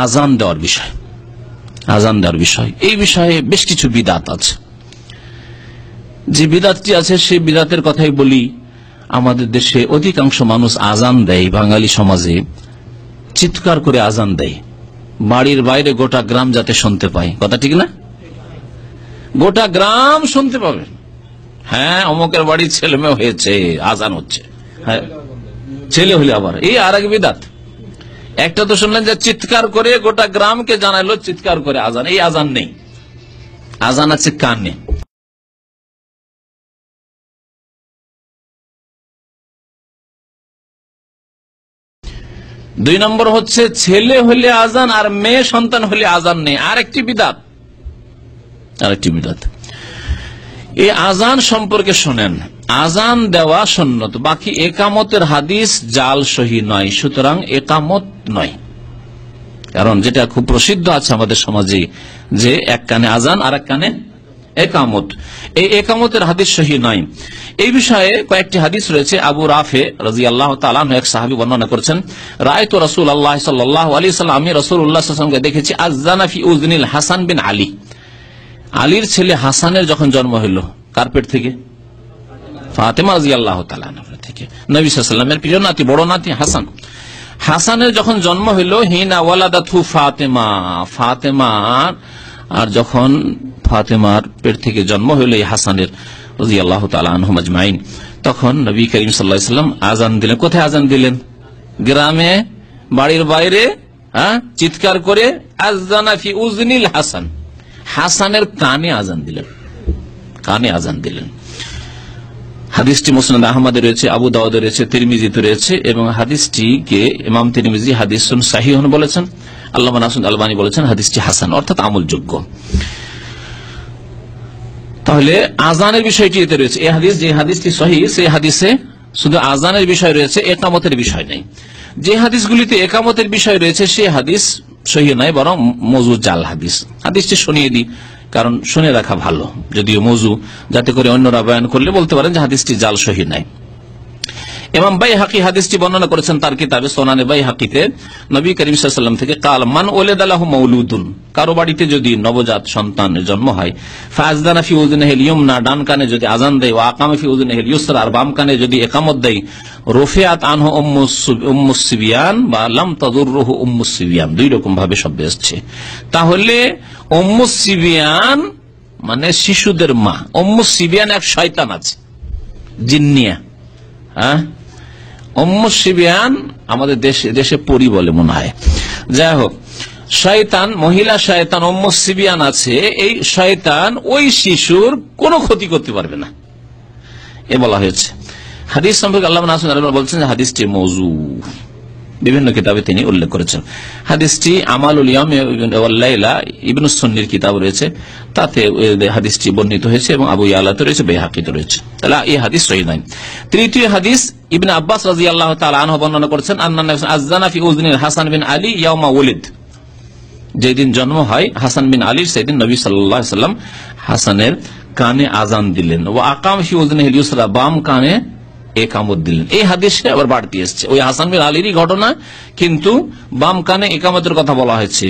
আজান দেওয়ার বিষয়। আজান দেওয়ার বিষয়, এই বিষয়ে বেশ কিছু বিদাত আছে। যে বিদাতটি আছে সেই বিদাতের কথাই বলি। আমাদের দেশে অধিকাংশ মানুষ আজান দেয়, বাঙালি সমাজে চিৎকার করে আজান দেয়, বাড়ির বাইরে গোটা গ্রাম যাতে শুনতে পায়। কথা ঠিক না? গোটা গ্রাম শুনতে পাবে, হ্যাঁ অমুকের বাড়ির ছেলে মেয়ে হয়েছে, আজান হচ্ছে। হ্যাঁ, ছেলে হলে আবার এই আর এক বিদাত। একটা তো শুনলেন যে চিৎকার করে গোটা গ্রামকে জানাইলো চিৎকার করে আজান, এই আজান নেই, আজান আছে কানে। দুই নম্বর হচ্ছে ছেলে হলে আজান আর মেয়ে সন্তান হলে আজান নেই, আরেকটি বিদাত। আরেকটি বিদাত, এই আজান সম্পর্কে শোনেন, আজান দেওয়া সুন্নত, বাকি একামতের হাদিস জাল সহি নয়, সুতরাং একামত নয়। কারণ যেটা খুব প্রসিদ্ধ আছে আমাদের সমাজে যে এক কানে আজান আর এক কানে একামত, এই একামতের হাদিস সহি নয়। এই বিষয়ে কয়েকটি হাদিস রয়েছে। আবু রাফে রাদিয়াল্লাহু তাআলা আনহু এক সাহাবী বর্ণনা করেছেন, রাআইতু রাসূলুল্লাহ সাল্লাল্লাহু আলাইহি ওয়াসাল্লাম, আমি রাসূলুল্লাহ সাল্লাল্লাহু আলাইহি ওয়াসাল্লামকে দেখেছি আযানা ফি উযনিল হাসান বিন আলী, আলীর ছেলে হাসানের যখন জন্ম হইল, কার পেট থেকে? ফাতেমা রাদিয়াল্লাহু তাআলা আনহা থেকে, নবী সাল্লাল্লাহু আলাইহি ওয়াসাল্লামের প্রিয় নাতি, বড় নাতি হাসান। হাসানের যখন জন্ম হইল, হিনা ওয়ালাদাতহু ফাতেমা, ফাতেমার আর যখন ফাতেমার পেট থেকে জন্ম হইল এই হাসানের রাদিয়াল্লাহু তাআলা আনহুম আজমাইন, তখন নবী করিম সাল্লাল্লাহু আলাইহি ওয়াসাল্লাম আযান দিলেন। কোথায় আযান দিলেন? গ্রামে, বাড়ির বাইরে, চিৎকার করে আযানা ফি উযনিল হাসান, হাসানের কানে আযান দিলেন, কানে আযান দিলেন। হাদিসটি মুসনাদ আহমদে রয়েছে, আবু দাউদে রয়েছে, তিরমিজিতে রয়েছে, এবং হাদিসটিকে ইমাম তিরমিজি হাদিসুন সাহিহুন বলেছেন, আল্লামা নাসির আলবানী বলেছেন হাদিসটি হাসান, অর্থাৎ আমলযোগ্য। তাহলে আজানের বিষয়টি এতে রয়েছে। এই হাদিস, যে হাদিসটি সহিহ, সেই হাদিসে শুধু আজানের বিষয় রয়েছে, একামতের বিষয় নেই। যে হাদিসগুলিতে একামতের বিষয় রয়েছে সেই হাদিস সহিহ নয়, বরং মওযু জাল হাদিস। হাদিসটি শুনিয়ে দিই, কারণ শুনে রাখা ভালো, যদিও মওযু, যাতে করে অন্যরা বয়ান করলে বলতে পারেন যে হাদিসটি জাল সহিহ নাই। ইমাম বাইহাকি হাদিসটি বর্ণনা করেছেন তার কিতাবে সুনানে বাইহাকিতে, নবী করিম সাল্লাল্লাহু আলাইহি ওয়াসাল্লাম থেকে, কাল মান ওয়ালাদা লাহু মাউলুদুন, কারো বাড়িতে যদি নবজাত সন্তানের জন্ম হয়, ফাযদানা ফি উযনিহিল ইয়ুমনা, ডান কানে যদি আযান দেয়, ওয়া আকামা ফি উযনিহিল ইউসরা, আর বাম কানে যদি ইকামত দেয়, রুফিআত আনহু উম্মুস সিবিয়ান বা লাম তাদুররুহু উম্মুস সিবিয়ান, দুই রকম ভাবে শব্দ এসেছে। তাহলে উম্মুস সিবিয়ান মানে শিশুদের মা, উম্মুস সিবিয়ান এক শয়তান আছে, জিন্নিয়া। উম্মুস সিবিয়ান আমাদের দেশে পরি বলে মনে হয়। যাই হোক, শয়তান, মহিলা শয়তান উম্মুস সিবিয়ান আছে, এই শয়তান ওই শিশুর কোনো ক্ষতি করতে পারবে না, এ বলা হয়েছে। হাদিস সম্পর্কে আল্লামা নাসির আলবানী বলছেন যে হাদিসটি মওযু, বিভিন্ন কিতাবে তিনি উল্লেখ করেছেন। হাদিসটি আমালুল ইয়াম ওয়াল লাইলা ইবনে সুন্নির কিতাব রয়েছে, তাতে হাদিসটি বর্ণিত হয়েছে, এবং আবু ইয়ালাতে রয়েছে, বাইহাকিতে রয়েছে। তাহলে এই হাদিস সহিহ নয়। তৃতীয় হাদিস ইবনে আব্বাস রাদিয়াল্লাহু তাআলা আনহু বর্ণনা করেছেন, আন্না নবী আযানা ফি উযনিল হাসান বিন আলী ইয়াউমা ওয়ালিদ, যেদিন জন্ম হয় হাসান বিন আলীর, সেদিন নবী সাল্লাল্লাহু আলাইহি ওয়াসাল্লাম হাসানের কানে আযান দিলেন, ওয়া আকাম ফি উযনিহিল ইউসরা, বাম কানে একামত দিলেন। এই হাদিসে আবার বাড়তি এসছে, ওই হাসান বিন আলীরই ঘটনা, কিন্তু বাম কানে একামতের কথা বলা হয়েছে।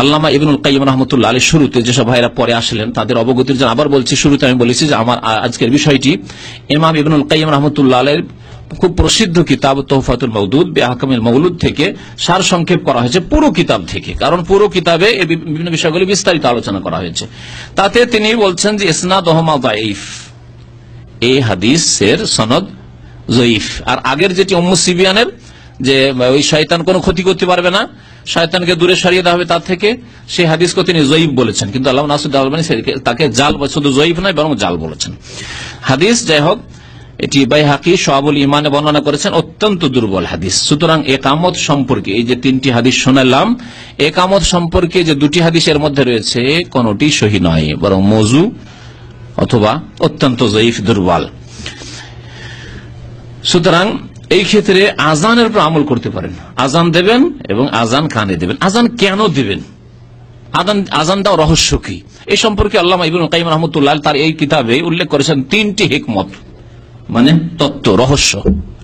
আল্লামা ইবনুল কাইয়িম রাহমাতুল্লাহ আলাইহি শুরুতে, যেসব ভাইরা পরে আসলেন তাদের অবগতির জন্য আবার বলছি, শুরুতে আমি বলেছি যে আমার আজকের বিষয়টি ইমাম ইবনুল কাইয়িম রাহমাতুল্লাহ আলাইহির খুব প্রসিদ্ধ কিতাব তুহফাতুল মাউদুদ বিআহকামিল মাউলুদ থেকে সার সংক্ষেপ করা হয়েছে, পুরো কিতাব থেকে, কারণ পুরো কিতাবে এই বিভিন্ন বিষয়গুলি বিস্তারিত আলোচনা করা হয়েছে। তাতে তিনি বলছেন যে ইসনাদুহুমা দাঈফ, এই হাদিসের সনদ জয়ীফ। আর আগের যেটি উম্মুস সিবিয়ানের, যে ওই শয়তান কোনো ক্ষতি করতে পারবে না, শয়তানকে দূরে সরিয়ে দেওয়া হবে তার থেকে, সেই হাদিসকে তিনি জয়ীফ বলেছেন, কিন্তু আল্লামা নাসির আলবানী তাকে জাল, শুধু জয়ীফ নয় বরং জাল বলেছেন। হাদিস যাই হোক, এটি বাইহাকি শুআবুল ঈমানে বর্ণনা করেছেন, অত্যন্ত দুর্বল হাদিস। সুতরাং একামত সম্পর্কে, এই যে তিনটি হাদিস শোনালাম, একামত সম্পর্কে যে দুটি হাদিসের মধ্যে রয়েছে কোনটি সহিহ নয়, বরং মওযু অথবা অত্যন্ত জয়ীফ, দুর্বল। সুতরাং এই ক্ষেত্রে আজানের উপর আমল করতে পারেন, আজান দেবেন এবং আজান কানে দেবেন। আজান কেন দেবেন, আজান দাও রহস্য কি, এই সম্পর্কে আল্লামা ইবনুল কাইয়িম রাহমাতুল্লাহ তার এই কিতাবে উল্লেখ করেছেন তিনটি হিকমত, মানে তত্ত্ব, রহস্য।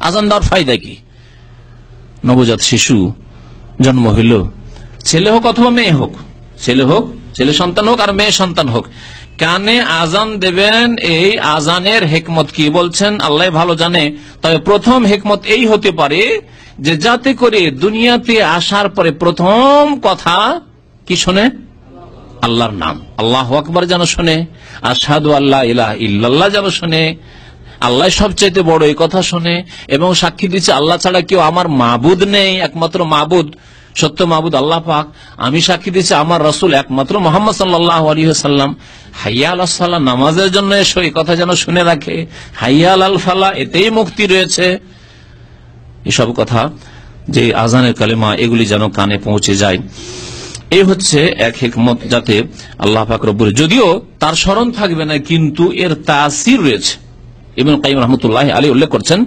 আজান দেওয়ার ফায়দা কি? নবজাত শিশু জন্ম হইল, ছেলে হোক অথবা মেয়ে হোক, ছেলে সন্তান হোক আর মেয়ে সন্তান হোক, কানে আজান দেবেন। এই আজানের হিকমত কি বলছেন আল্লাহ ভালো জানে। তবে প্রথম হিকমত এই হতে পারে যে যাতে করে দুনিয়াতে আসার পরে প্রথম কথা কি শোনে? আল্লাহর নাম, আল্লাহু আকবার যেন শোনে, আশহাদু আল্লা ইলাহা ইল্লাল্লাহ যেন শোনে, আল্লাহ সবচাইতে বড় এই কথা শোনে, এবং সাক্ষী দিচ্ছে আল্লাহ ছাড়া কেউ আমার মাবুদ নেই, একমাত্র মাবুদ সত্য মাবুদ আল্লাহ পাক। আমি সাক্ষী দিচ্ছি আমার রাসূল একমাত্র মুহাম্মদ সাল্লাল্লাহু আলাইহি ওয়াসাল্লাম। হাইয়া আলাস সালাহ, নামাজের জন্য এসো, এই কথা যেন শুনে রাখে। হাইয়া আলাল ফালাহ, এতেই মুক্তি রয়েছে। এসব কথা যে আজানের কালেমা, এগুলি যেন কানে পৌঁছে যায়। এই হচ্ছে এক হিকমত, যাতে আল্লাহ পাক রব্বুল, যদিও তার স্মরণ থাকবে না কিন্তু এর তাসির রয়েছে। ইবনে কাইয়িম রাহমাতুল্লাহি আলাইহি উল্লেখ করছেন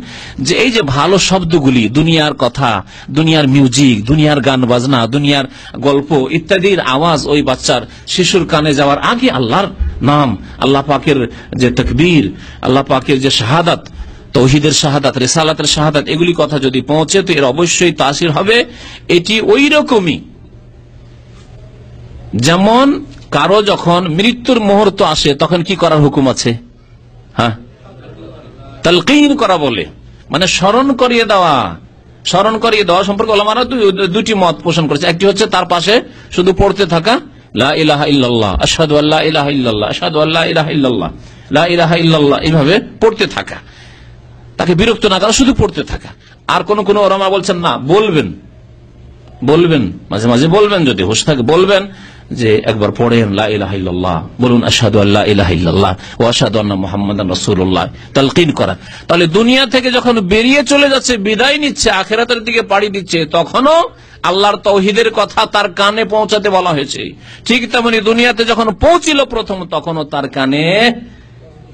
যে এই যে ভালো শব্দগুলি, দুনিয়ার কথা, দুনিয়ার মিউজিক, দুনিয়ার গান বাজনা, দুনিয়ার গল্প ইত্যাদির আওয়াজ ওই বাচ্চার শিশুর কানে যাওয়ার আগে আল্লাহর নাম, আল্লাহ পাকের যে তাকবীর, আল্লাহ পাকের যে শাহাদাত, তৌহিদের শাহাদাত, রিসালাতের শাহাদাত, এগুলি কথা যদি পৌঁছে তো এর অবশ্যই তাসির হবে। এটি ওই রকমই যেমন কারো যখন মৃত্যুর মুহূর্ত আসে তখন কি করার হুকুম আছে? হ্যাঁ, তালকিন করা বলে, মানে স্মরণ করিয়ে দেওয়া। স্মরণ করিয়ে দেওয়া সম্পর্কে ওলামারা দুটি মত পোষণ করেছে। একটি হচ্ছে তার পাশে শুধু পড়তে থাকা, লা ইলাহা ইল্লাল্লাহ, আশহাদু আল্লা ইলাহা ইল্লাল্লাহ, আশহাদু আল্লা ইলাহা ইল্লাল্লাহ, লা ইলাহা ইল্লাল্লাহ, এইভাবে পড়তে থাকা, তাকে বিরক্ত না করা, শুধু পড়তে থাকা। আর কোন ওলামা বলছেন না, বলবেন মাঝে মাঝে বলবেন, যদি হুঁশ থাকে বলবেন যে একবার পড়েন লা ইলাহা ইল্লাল্লাহ, বলুন আশহাদু আল্লা ইলাহা ইল্লাল্লাহ ওয়া আশহাদু আন্না মুহাম্মাদান রাসূলুল্লাহ, তালকিন করা। তাহলে দুনিয়া থেকে যখন বেরিয়ে চলে যাচ্ছে, বিদায় নিচ্ছে, আখিরাতের দিকে পাড়ি দিচ্ছে, তখনও আল্লাহর তাওহীদের কথা তার কানে পৌঁছাতে বলা হয়েছে। ঠিক তেমনি দুনিয়াতে যখন পৌঁছিল প্রথম, তখনও তার কানে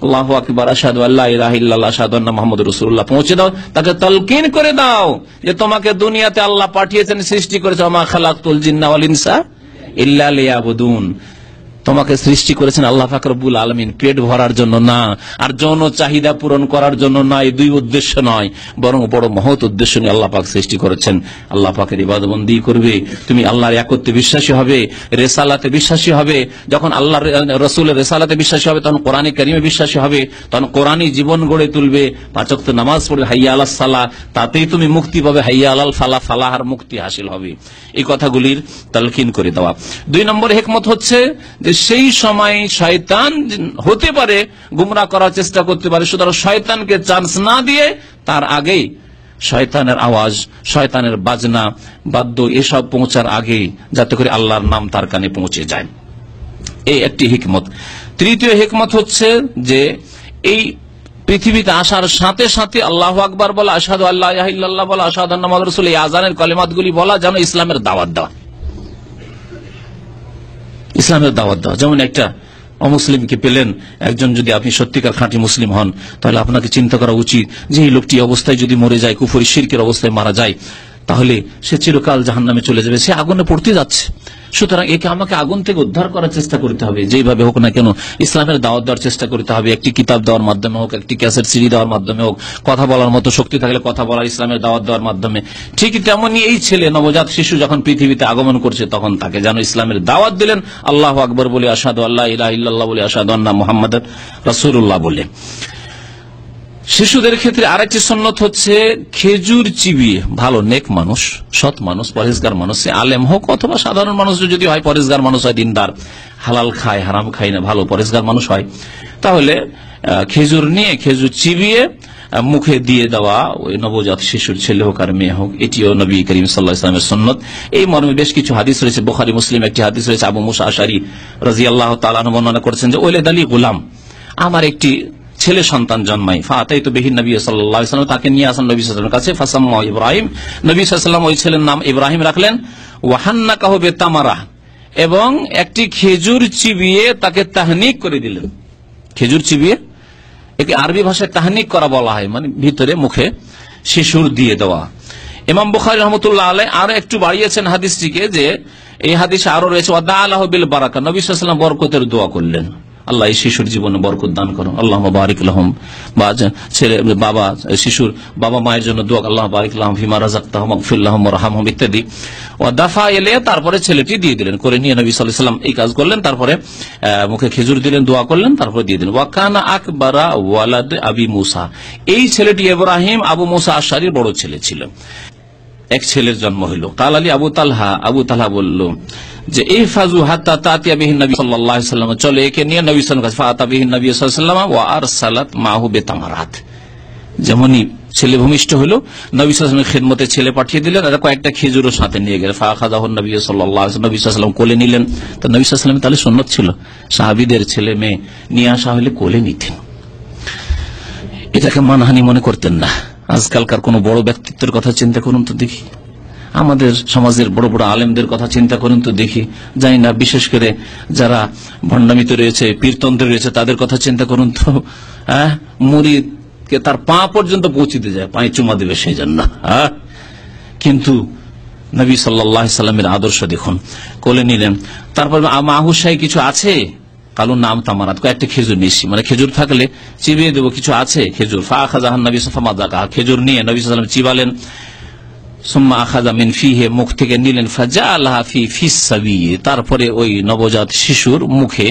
আল্লাহু আকবার, আশহাদু আল্লা ইলাহা ইল্লাল্লাহ, আশহাদু আন্না মুহাম্মাদুর রাসূলুল্লাহ পৌঁছে দাও, তাকে তালকিন করে দাও যে তোমাকে দুনিয়াতে আল্লাহ পাঠিয়েছেন, সৃষ্টি করেছেন, ওয়া মা খালাকতুল জিন্না ওয়াল ইনসা ইল্লা লিয়াবুদুন, তোমাকে সৃষ্টি করেছেন আল্লাহ পাক রব্বুল আলামিন পেট ভরার জন্য না, আর যৌন চাহিদা পূরণ করার জন্য না। এই দুই উদ্দেশ্য নয়, বরং বড় মহৎ উদ্দেশ্য নিয়ে আল্লাহ পাক সৃষ্টি করেছেন। আল্লাহ পাকের ইবাদত বন্দেগী করবে, তুমি আল্লাহর একত্বে বিশ্বাসী হবে, রেসালাতে বিশ্বাসী হবে। যখন আল্লাহর রাসূলের রেসালাতে বিশ্বাসী হবে, তখন কোরআনে কারীমে বিশ্বাসী হবে, তখন কোরআনী জীবন গড়ে তুলবে, 5 ওয়াক্ত নামাজ পড়বে, হাইয়া আলাস সালাহ, তাতেই তুমি মুক্তি পাবে, হাইয়া আলাল ফালাহ, ফালাহার মুক্তি হাসিল হবে। এই কথাগুলির তালকিন করে দেওয়া। 2 নম্বর হিকমত হচ্ছে যে সেই সময় শয়তান হতে পারে গুমরাহ করার চেষ্টা করতে পারে, সুতরাং শয়তানকে চান্স না দিয়ে তার আগেই শয়তানের আওয়াজ, শয়তানের বাজনা, বাদ্য এসব পৌঁছার আগে যাতে করে আল্লাহর নাম তার কানে পৌঁছে যায়, এই একটি হিকমত। 3য় হিকমত হচ্ছে যে এই পৃথিবীতে আসার সাথে সাথে আল্লাহু আকবার বলা, আশহাদু আল্লা ইলাহা ইল্লাল্লাহ বলা, আশহাদু আন্না মুহাম্মাদুর রাসূলুল্লাহ, এই আযানের কলিমাতগুলি বলা যেন ইসলামের দাওয়াত দেওয়া। ইসলামের দাওয়াত দেওয়া, যেমন একটা অমুসলিমকে পেলেন, একজন যদি আপনি সত্যিকার খাঁটি মুসলিম হন, তাহলে আপনাকে চিন্তা করা উচিত যে এই লোকটি অবস্থায় যদি মরে যায়, কুফরি শিরকের অবস্থায় মারা যায়, তাহলে সে চিরকাল জাহান্নামে চলে যাবে, সে আগুনে পড়তে যাচ্ছে। সুতরাং একে আমাকে আগুন থেকে উদ্ধার করার চেষ্টা করতে হবে, যেভাবে হোক না কেন ইসলামের দাওয়াত দেওয়ার চেষ্টা করতে হবে। একটি কিতাব দেওয়ার মাধ্যমে হোক, একটি ক্যাসেট সিডি দেওয়ার মাধ্যমে হোক, কথা বলার মতো শক্তি থাকলে কথা বলার, ইসলামের দাওয়াত দেওয়ার মাধ্যমে। ঠিক তেমনই এই ছেলে, নবজাত শিশু যখন পৃথিবীতে আগমন করছে, তখন তাকে যেন ইসলামের দাওয়াত দিলেন, আল্লাহু আকবার বলে, আশহাদু আল্লা ইলাহা ইল্লাল্লাহ বলে, আশহাদু আন্না মুহাম্মাদান রাসূলুল্লাহ বলে। শিশুদের ক্ষেত্রে আরেকটি সুন্নত হচ্ছে খেজুর চিবিয়ে, ভালো নেক মানুষ, সৎ মানুষ, পরেজগার মানুষ, সে আলেম হোক অথবা সাধারণ মানুষ, যদি হয় পরেজগার মানুষ হয়, দিনদার, হালাল খায়, হারাম খায় না, ভালো পরেজগার মানুষ হয়, তাহলে খেজুর নিয়ে, খেজুর চিবিয়ে মুখে দিয়ে দেওয়া ওই নবজাত শিশুর, ছেলে হোক আর মেয়ে হোক। এটিও নবী করিম সাল্লাল্লাহু আলাইহি ওয়াসাল্লামের সুন্নত। এই মর্মে বেশ কিছু হাদিস রয়েছে, বুখারী মুসলিম একটি হাদিস রয়েছে, আবু মুসা আশআরী রাদিয়াল্লাহু তাআলা আনহু বর্ণনা করেছেন যে ওয়ালাদ আলী গোলাম, আমার একটি ছেলে সন্তান জন্মায়, ফাতাইতু বিহি নবী সাল্লাল্লাহু আলাইহি ওয়াসাল্লাম, তাকে নিয়ে আসেন নবী সাল্লাল্লাহু আলাইহি ওয়াসাল্লামের কাছে, ফাসাম্মা ইব্রাহিম, নবী সাল্লাল্লাহু আলাইহি ওয়াসাল্লাম ওই ছেলের নাম ইব্রাহিম রাখলেন, ওয়া হান্নাকাহু বিতামারা, এবং একটি খেজুর চিবিয়ে তাকে তাহনিক করে দিলেন। খেজুর চিবিয়ে, একে আরবি ভাষায় তাহনিক করা বলা হয়, মানে ভিতরে মুখে শিশুর দিয়ে দেওয়া। ইমাম বুখারী রাহমাতুল্লাহ আলাইহি আরো একটু বাড়িয়েছেন হাদিসটিকে, যে এই হাদিসে আরো রয়েছে ওয়া দাআলাহু বিল বারাকা, নবী সাল্লাল্লাহু আলাইহি ওয়াসাল্লাম বরকতের দোয়া করলেন। আল্লাহ এই শিশুর জীবনে বরকত দান করো, আল্লাহ বারিক লাহুম। বা ছেলে বাবা শিশুর বাবা মায়ের জন্য দোয়া, আল্লাহ বারিক লাহুম ফিমা রাযাকতাহুম ওয়াগফির লাহুম ওয়ারহামহুম ইত্যাদি। ওয়া দাফা ইলে, তারপরে ছেলেটি দিয়ে দিলেন, করে নিয়ে নবী সাল্লাল্লাহু আলাইহি ওয়াসাল্লাম এই কাজ করলেন। তারপরে মুখে খেজুর দিলেন, দোয়া করলেন, তারপরে দিয়ে দিলেন। ওয়া কানা আকবারা ওয়ালাদ আবি মুসা, এই ছেলেটি ইব্রাহিম আবু মুসা আশআরীর বড় ছেলে ছিল। এক ছেলের জন্ম হইল। কাল আলী আবু তালহা বলল যে ইহফাজু হাত্তা তাতিয়া বিহিন নবী সাল্লাল্লাহু আলাইহি ওয়াসাল্লাম, চলে একে নিয়ে নবী সাল্লাল্লাহু আলাইহি ওয়াসাল্লাম ফাতা বিহিন নবী সাল্লাল্লাহু আলাইহি ওয়াসাল্লাম ওয়া আরসালাত মাহু বিতামারাত। যেমনই ছেলে ভূমিষ্ঠ হলো, নবী সাল্লাল্লাহু আলাইহি ওয়াসাল্লামের খিদমতে ছেলে পাঠিয়ে দিলেন, আর কয়েকটা খেজুরও সাথে নিয়ে গেলেন। ফাখাযাহু নবী সাল্লাল্লাহু আলাইহি ওয়াসাল্লাম, নবী সাল্লাল্লাহু আলাইহি ওয়াসাল্লাম কোলে নিলেন। তো নবী সাল্লাল্লাহু আলাইহি ওয়াসাল্লাম তাহলে সুন্নাত ছিল সাহাবীদের ছেলে মেয়ে নিয়ে আসা হলে কোলে নিতেন, এটাকে মানহানি মনে করতেন না। আজকালকার কোন বড় ব্যক্তিত্বের কথা চিন্তা করুন তো দেখি, আমাদের সমাজের বড় বড় আলেমদের কথা চিন্তা করুন তো দেখি, জানি না বিশেষ করে যারা ভণ্ডামিতে রয়েছে, পীরতন্ত্রে রয়েছে, তাদের কথা চিন্তা করুন তো। মুরিদকে তার পা পর্যন্ত পৌঁছিতে যায়, পায়ে চুমা দেবে সেই জন্য। কিন্তু নবী সাল্লাল্লাহু আলাইহি সাল্লামের আদর্শ দেখুন, কোলে নিলেন। তারপর মাহুসাই কিছু আছে, কালুর নাম তামারাত, কয়েকটা খেজুর নিচ্ছি, মানে খেজুর থাকলে চিবিয়ে দেবো, কিছু আছে খেজুর। ফাখাযাহান নবী সাফামাদাকা, খেজুর নিয়ে নবী সাল্লাল্লাহু আলাইহি ওয়াসাল্লাম চিবালেন। সুম্মা আখাযা মিন ফিহি, মুখ থেকে নিলেন। ফাজাআলাহা ফি ফিসসাবি, তারপরে ওই নবজাত শিশুর মুখে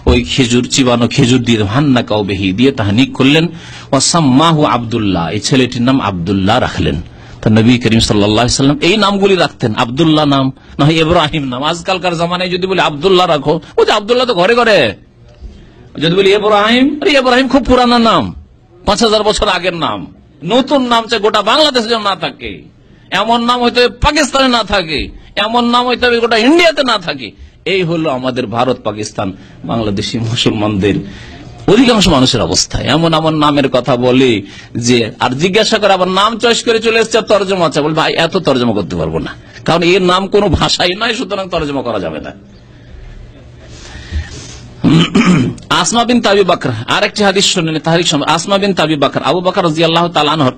ওই খেজুর, চিবানো খেজুর দিয়ে হান্নাকাও বিহি দিয়ে তাহনিক করলেন। ওয়া সাম্মাহু আব্দুল্লাহ, এই ছেলেটির নাম আব্দুল্লাহ রাখলেন। তা নবী করিম সাল্লাল্লাহু আলাইহি ওয়াসাল্লাম এই নামগুলি রাখতেন, আব্দুল্লাহ নাম না হয় ইব্রাহিম নাম। আজকালকার জামানায় যদি বলি আব্দুল্লাহ রাখো, ও যে আব্দুল্লাহ তো ঘরে ঘরে। যদি বলি ইব্রাহিম, আরে ইব্রাহিম খুব পুরানা নাম, 5000 বছর আগের নাম। নতুন নাম চাই গোটা বাংলাদেশে যেন না থাকে, এমন নাম হয়তো পাকিস্তানে না থাকে, এমন নাম হয়তো গোটা ইন্ডিয়াতে না থাকে। এই হলো আমাদের ভারত, পাকিস্তান, বাংলাদেশি মুসলমানদের অধিকাংশ মানুষের অবস্থা। এমন এমন নামের কথা বলে যে, আর জিজ্ঞাসা করে আবার নাম চয়েস করে চলে এসছে, তর্জমা আছে, বল ভাই এত তর্জমা করতে পারবো না, কারণ এর নাম কোনো ভাষাই নয়, সুতরাং তর্জমা করা যাবে না। আসমা বিনতে আবি বকর, আরেকটি হাদিস শুনলেন তাহরিক সম্পর্কে। আসমা বিনতে আবি বকর, আবু বকর রাদিয়াল্লাহু তাআলা আনহু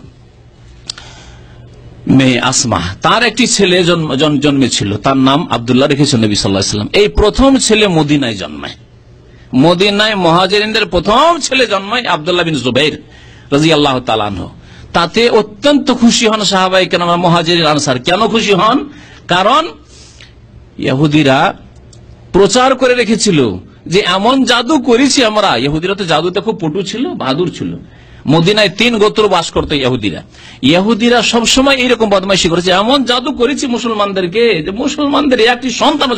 মেয়ে আসমা, তার একটি ছেলে জন্মেছিল, তার নাম আব্দুল্লাহ রেখেছেন নবী সাল্লাল্লাহু আলাইহি ওয়াসাল্লাম। এই প্রথম ছেলে মদিনায় জন্মায়, মদিনায় মুহাজিরিনদের প্রথম ছেলে জন্মায় আব্দুল্লাহ বিন জুবাইর রাদিয়াল্লাহু তাআলা আনহু। তাতে অত্যন্ত খুশি হন সাহাবায়ে কেরাম, মুহাজিরিন আনসার। কেন খুশি হন? কারণ ইহুদিরা প্রচার করে রেখেছিল যে এমন জাদু করেছি আমরা। ইহুদিরা তো জাদুতে খুব পটু ছিল, বাহাদুর ছিল। মদিনায় 3 গোত্র বাস করতো ইহুদিরা সবসময় এইরকম বদমাইশি করেছে, এমন জাদু করেছি মুসলমানদেরকে যে মুসলমানদের একটি সন্তানও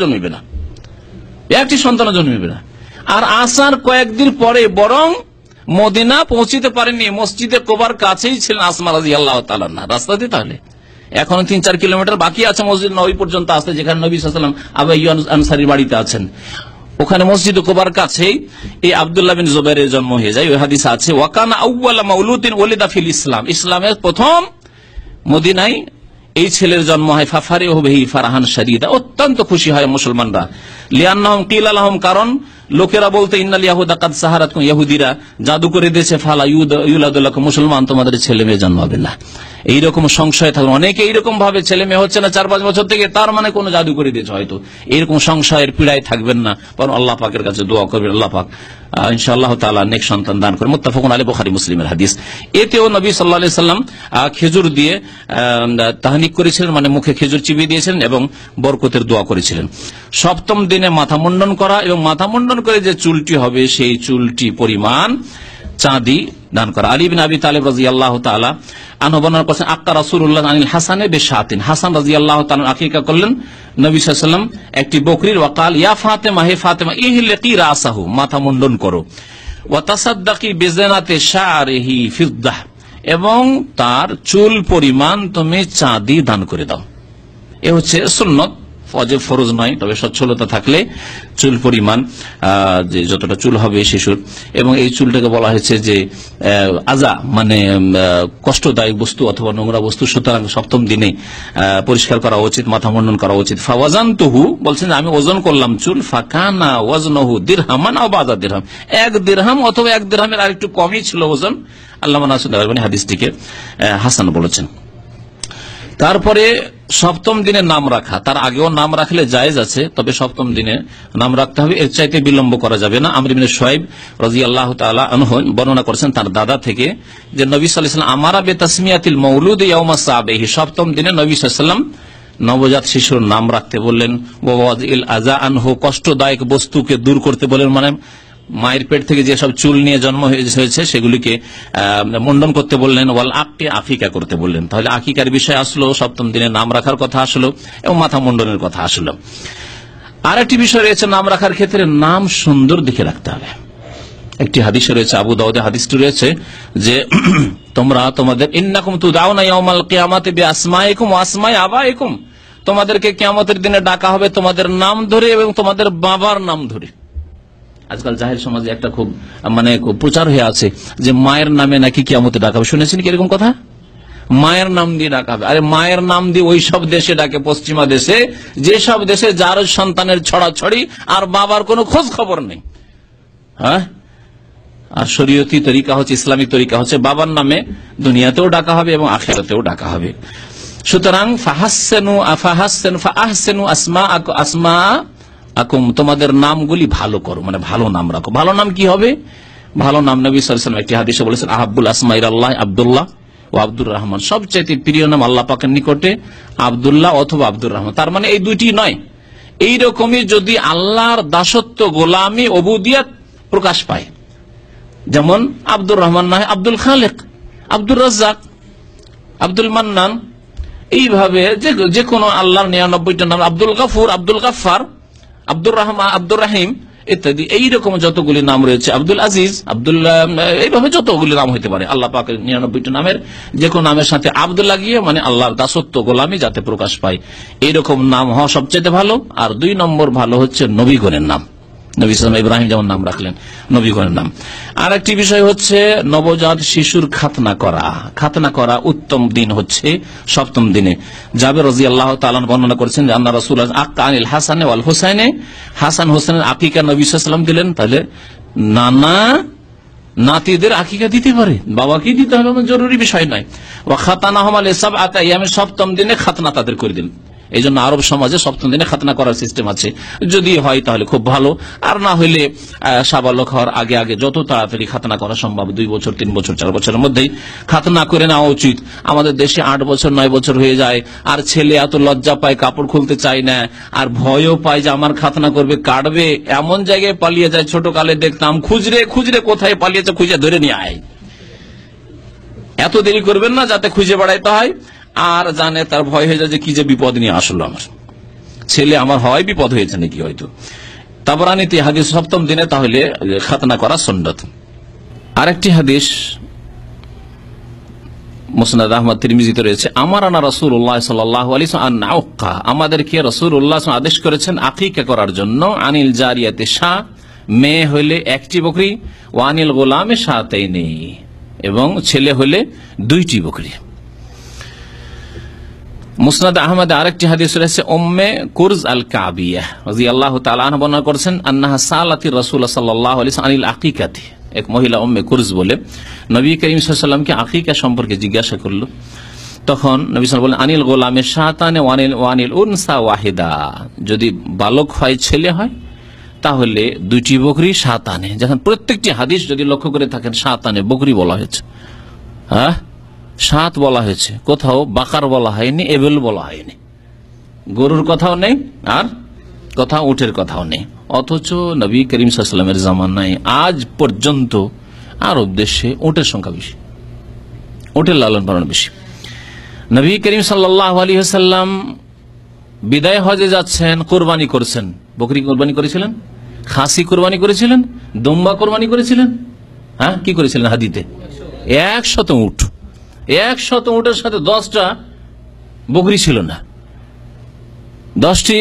জন্মিবে না। আর আসার কয়েকদিন পরে বরং মদিনা পৌঁছিতে পারেননি, মসজিদে কোবার কাছেই ছিলেন আসমা রাদিয়াল্লাহু তাআলা আনহা, রাস্তাতে। তাহলে এখনো 3-4 কিলোমিটার বাকি আছে মসজিদ নবী পর্যন্ত আসতে, যেখানে নবী সাল্লাল্লাহু আলাইহি ওয়াসাল্লাম আবু আইয়ুব আনসারীর বাড়িতে আছেন। ওখানে মসজিদ কোবার কাছেই এই আব্দুল্লাহ বিন জুবাইরের জন্ম হয়ে যায়। ওই হাদিস আছে, ওয়াকানা আউওয়ালা মাউলুদিন ওয়ালিদা ফিল ইসলাম, ইসলামের প্রথম মদিনায় এই ছেলের জন্ম হয়। ফাফারিহু বিহি ফারহান শাদীদা, অত্যন্ত খুশি হয় মুসলমানরা। লিআন্নাহুম কিলা লাহুম, কারণ লোকেরা বলতে ইন্নাল ইয়াহুদা কাদ সাহারাতকুম, ইহুদিরা জাদু করে দিয়েছে, ফালা ইউলাদু লাকুম, মুসলমান তোমাদের ছেলে মেয়ে জন্মাবে না। এইরকম সংশয় থাকে, অনেকে এইরকম ভাবে ছেলে মেয়ে হচ্ছে না 4-5 বছর থেকে, তার মানে কোনো জাদু করে দিয়েছে হয়তো। এইরকম সংশয়ের পীড়ায় থাকবেন না, বরং আল্লাহ পাকের কাছে দোয়া করবেন, আল্লাহ পাক ইনশাআল্লাহ তাআলা নেক সন্তান দান করে। মুত্তাফাকুন আলাইহি, বুখারী মুসলিমের হাদিস। এতেও নবী সাল্লাল্লাহু আলাইহি সাল্লাম খেজুর দিয়ে তাহনিক করেছিলেন, মানে মুখে খেজুর চিবিয়ে দিয়েছিলেন এবং বরকতের দোয়া করেছিলেন। 7ম দিনে মাথা মুন্ডন করা, এবং মাথা মুন্ডন করে যে চুলটি হবে সেই চুলটি পরিমাণ চাঁদি দান করা। আলী বিন আবি তালিব রাদিয়াল্লাহু তাআলা আনহু বর্ণনা করেছেন, আক্কা রাসূলুল্লাহ আনিল হাসানে বিশাতিন, হাসান রাদিয়াল্লাহু তাআলা আকীকা করলেন নবী সাল্লাল্লাহু আলাইহি ওয়াসাল্লাম একটি বকরির। ওয়াকাল ইয়া ফাতেমা, হে ফাতেমা, ইহলিকি রাসাহু, মাথা মুন্ডন করো। ওয়া তাসাদ্দাকি বিজানাতি শা'রিহি ফিদ্দাহ, এবং তার চুল পরিমাণ তুমি চাঁদি দান করে দাও। এ হচ্ছে সুন্নত, ফরজ নয়, তবে সচ্ছলতা থাকলে চুল পরিমাণ যে যতটা চুল হবে শিশুর, এবং এই চুলটাকে বলা হয়েছে যে আজা, মানে কষ্টদায়ক বস্তু অথবা নোংরা বস্তু, সুতরাং 7ম দিনে পরিষ্কার করা উচিত, মাথা মুন্ডন করা উচিত। ফাওয়াজানতুহু, বলছেন আমি ওজন করলাম চুল, ফাকানা ওয়াজনুহু দিরহামান আও বাযা দিরহাম, 1 দিরহাম অথবা 1 দিরহামের আরেকটু কমই ছিল ওজন। আল্লামা নাসিরুদ্দিন আলবানী হাদিসটিকে হাসান বলেছেন। তারপরে সপ্তম দিনে নাম রাখা, তার আগেও নাম রাখলে জায়েজ আছে, তবে সপ্তম দিনে নাম রাখতে হবে, এর চাইতে বিলম্ব করা যাবে না। আমর ইবনে শুআইব রাদিয়াল্লাহু তাআলা আনহু বর্ণনা করেছেন তার দাদা থেকে যে নবী সাল্লাল্লাহু আলাইহি ওয়াসাল্লাম আমারা বিতাসমিয়াতিল মাউলুদ ইয়াউমা সাবিহি, সপ্তম দিনে নবী সাল্লাল্লাহু আলাইহি ওয়াসাল্লাম নবজাত শিশুর নাম রাখতে বললেন। ওয়াদিল আযা আনহু, কষ্টদায়ক বস্তুকে দূর করতে বলেন, মানে মায়ের পেট থেকে যেসব চুল নিয়ে জন্ম হয়েছে সেগুলিকে মুন্ডন করতে বললেন। ওয়াল আকি, আকিকা করতে বললেন। তাহলে আকিকার বিষয় আসলো, সপ্তম দিনে নাম রাখার কথা আসলো এবং মাথা মুন্ডনের কথা আসলো। আর একটি বিষয় রয়েছে নাম রাখার ক্ষেত্রে, নাম সুন্দর দেখে রাখতে হবে। একটি হাদিসে রয়েছে, আবু দাউদে হাদিসটি রয়েছে যে তোমরা তোমাদের ইন্নাকুম তুদাউনা ইয়াউমাল কিয়ামাতি বিআসমাইকুম ওয়া আসমাই আবাইকুম, তোমাদেরকে কিয়ামতের দিনে ডাকা হবে তোমাদের নাম ধরে এবং তোমাদের বাবার নাম ধরে। আজকাল জাহের সমাজে একটা খুব প্রচার হয়ে আছে যে মায়ের নামে নাকি কিয়ামতে ডাকা হবে। শুনেছেন কি এরকম কথা? মায়ের নাম দিয়ে ডাকা হবে। আরে মায়ের নাম দিয়ে ওই সব দেশে ডাকে, পশ্চিমা দেশে, যেসব দেশে যার সন্তানের ছড়াছড়ি আর বাবার কোনো খোঁজ খবর নেই। হ্যাঁ, আর শরীয়তি তরিকা হচ্ছে, ইসলামিক তরিকা হচ্ছে বাবার নামে দুনিয়াতেও ডাকা হবে এবং আখিরাতেও ডাকা হবে। সুতরাং ফাহসেনু আসমা আকুম, তোমাদের নামগুলি ভালো করো, মানে ভালো নাম রাখো। ভালো নাম কি হবে? ভালো নাম নবী সাল্লাল্লাহু আলাইহি ওয়াসাল্লাম একটি হাদিসে বলেছেন আহাব্বুল আসমা ইলাল্লাহ আব্দুল্লাহ ও আব্দুর রহমান, সবচেয়ে প্রিয় নাম আল্লাহ পাকের নিকটে আব্দুল্লাহ অথবা আব্দুর রহমান। তার মানে এই দুইটি নয়, এইরকমই যদি আল্লাহর দাসত্ব, গোলামি, উবুদিয়ত প্রকাশ পায়, যেমন আব্দুর রহমান নয় আব্দুল খালেক, আব্দুর রাজ্জাক, আব্দুল মান্নান, এইভাবে যে কোনো আল্লাহর 99টা নাম, আব্দুল গফুর, আব্দুল গফফার, আব্দুর রহমান, আব্দুর রাহিম ইত্যাদি, এইরকম যতগুলি নাম রয়েছে, আব্দুল আজিজ, আব্দুল্লাহ, এইভাবে যতগুলি নাম হইতে পারে। আল্লাহ পাকের 99টা নামের যে কোনো নামের সাথে আব্দুল লাগিয়ে, মানে আল্লাহর দাসত্ব, গোলামি যাতে প্রকাশ পায়, এইরকম নাম হওয়া সবচেয়ে ভালো। আর 2 নম্বর ভালো হচ্ছে নবীগণের নাম। নবী সাল্লাল্লাহু ইব্রাহিম যেমন নাম রাখলেন, নবীগণের নাম। আর একটি বিষয় হচ্ছে নবজাত শিশুর খাতনা করা। খাতনা করা উত্তম দিন হচ্ছে সপ্তম দিনে। জাবের রাদিয়াল্লাহু তাআলা বর্ণনা করেছেন যে আন্না রাসূলুল্লাহ আক্কা আনিল হাসান ওয়াল হুসাইন, হাসান হোসেনের আকিকা নবী সাল্লাল্লাহু আলাইহি ওয়াসাল্লাম দিলেন। তাহলে নানা নাতিদের আকিকা দিতে পারে, বাবাকে দিতে হবে এমন জরুরি বিষয় নয়। ওয়া খাতানাহুম লিসাবআতি আইয়ামিন, সপ্তম দিনে খাতনা তাদের করে দিলেন। এই জন্য আরব সমাজে সপ্তম দিনে খাতনা করার সিস্টেম আছে। যদি হয় তাহলে খুব ভালো, আর না হইলে সাবালক হওয়ার আগে আগে যত তাড়াতাড়ি খাতনা করা সম্ভব, 2 বছর 3 বছর 4 বছরের মধ্যেই খাতনা করে নেওয়া উচিত। আমাদের দেশে 8 বছর 9 বছর হয়ে যায়, আর ছেলে এত লজ্জা পায়, কাপড় খুলতে চায় না, আর ভয়ও পায় যে আমার খাতনা করবে, কাটবে, এমন জায়গায় পালিয়ে যায়। ছোট কালে দেখতাম খুঁজরে খুঁজরে কোথায় পালিয়েছে খুঁজে ধরে নিয়ে আয়। এত দেরি করবেন না যাতে খুঁজে বেড়াইতে হয়, আর জানে তার ভয় হয়ে যায় যে কি যে বিপদ নিয়ে আসলো আমার ছেলে, আমার হয় বিপদ হয়েছে নাকি হয়তো। তাবরানীতে হাদিস সপ্তম দিনে তাহলে খাতনা করা সুন্নাত। আরেকটি হাদিস মুসনাদ আহমদ তিরমিজিতে রয়েছে, আমারানা রাসূলুল্লাহ সাল্লাল্লাহু আলাইহি ওয়াসাল্লাম আনউক্কা, আমাদেরকে রাসূলুল্লাহ আদেশ করেছেন আকিকা করার জন্য। আনিল জারিয়াতে শাহ, মেয়ে হইলে 1টি বকরি, ওয়ানিল গোলামে শাতাইনি, এবং ছেলে হইলে 2টি বকরি। মুসনাদ আহমদ আরেকটি হাদিস রয়েছে উম্মে কুরজ আল কাবিয়া রাদিয়াল্লাহু তাআলা আনহা বর্ণনা করেছেন আন্নাহা সালাতির রাসূল সাল্লাল্লাহু আলাইহি ওয়াসাল্লাম আনিল আকিকাতি, এক মহিলা উম্মে কুরজ বলে নবী করিম সাল্লাল্লাহু আলাইহি ওয়াসাল্লামকে আকিকা সম্পর্কে জিজ্ঞাসা করলো। তখন নবী সাল্লাল্লাহু আলাইহি ওয়াসাল্লাম বলেন আনিল গোলামে শাতানে ওয়ানিল উনসা ওয়াহিদা, যদি বালক হয় ছেলে হয় তাহলে 2টি বকরি শাতানে। যখন প্রত্যেকটি হাদিস যদি লক্ষ্য করে থাকেন শাতানে বকরি বলা হয়েছে, হ্যাঁ 7 বলা হয়েছে, কোথাও বাকার বলা হয়নি, এবেল বলা হয়নি, গরুর কথাও নেই আর কোথাও উটের কথাও নেই। অথচ নবী করিম সাল্লাল্লাহু আলাইহি ওয়াসাল্লামের জামানায় আজ পর্যন্ত আরব দেশে উটের সংখ্যা বেশি, উটের লালন পালন বেশি। নবী করিম সাল্লাল্লাহু আলাইহি ওয়াসাল্লাম বিদায় হজে যাচ্ছেন, কোরবানি করছেন। বকরি কোরবানি করেছিলেন, খাসি কোরবানি করেছিলেন, দুম্বা কোরবানি করেছিলেন, হ্যাঁ কি করেছিলেন? হাদিতে 100 উট, 100 উটের সাথে 10টা বকরি ছিল না, 10টি